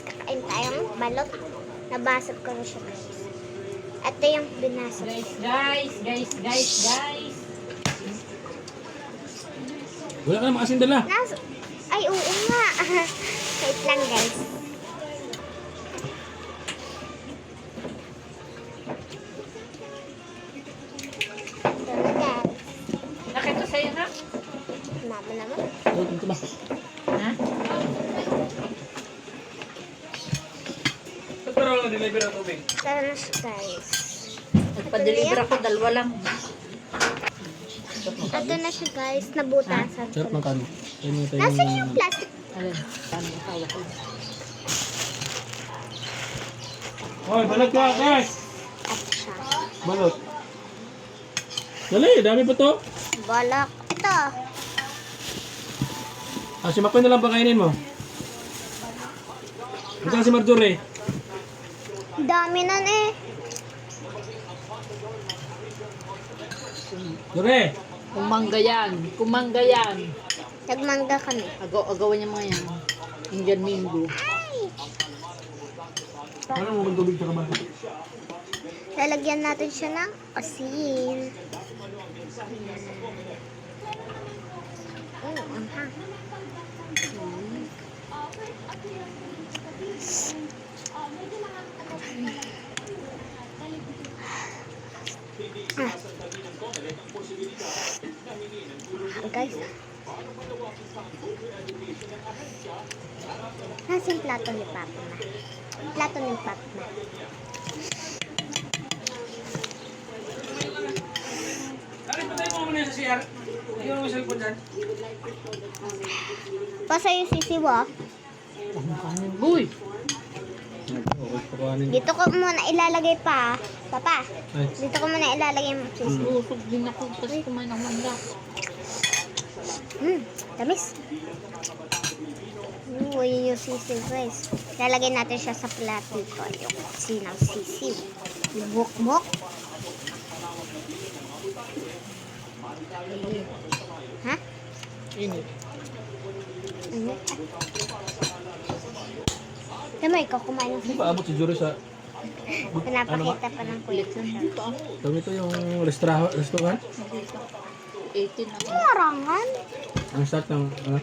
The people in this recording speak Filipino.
Kakain tayong balot. Nabasag ko na siya, guys. Ito yung binasag. Guys. Wala ka na makasing dala. Ay, oo nga. Wait lang, guys. Ito na, guys. Nakita sa'yo na? Mama naman. Ito ba? Ha? Pero lang deliver ang tubig. Ito na siya, guys. Nagpa-deliver ako, dalawa lang. Ito na siya, guys. Nabutasan. Sarap ng kanin. Nasaan yung plastic? Alin? Paano yung tawa ko? Hoy, balot ka, guys! At siya. Balot. Dali, dami pa to. Balak. Ito. Si Makoy na lang pakainin mo. Ito si Marjorie. Dami nan eh. Dore! Kumangga yan. Nagmangga kami. Agawan niya mga yan. Indian Mingo. Ay! Ano mo mag tubig sa kabal? Lalagyan natin siya ng asin. Ha. Guys. Nasa yung plato ni Papa na? Plato ni Papa na. Dali, patay mo muna sa CR. Ayun mo cellphone dyan. Pasa yung sisiw ah. Ano kanin, boy? Dito ko muna ilalagay pa. Papa, Ay. dito ko muna ilalagay yung sisiw. Usog din ako kasi kumain ng mangga. Tamis. Uy, yung sisiw guys. Lalagay natin siya sa platito. Yung sinang sisiw. Yung mukmok. Ha? Init. Ano? Tama, ikaw kumain ng Hindi sisiw. ba abot si Jory sa... Pinapakita pa ng kuya ko siya. Dito ako. Tawag ito yung restaurant? 18 ako. Marangan. Ang start ng... Ano?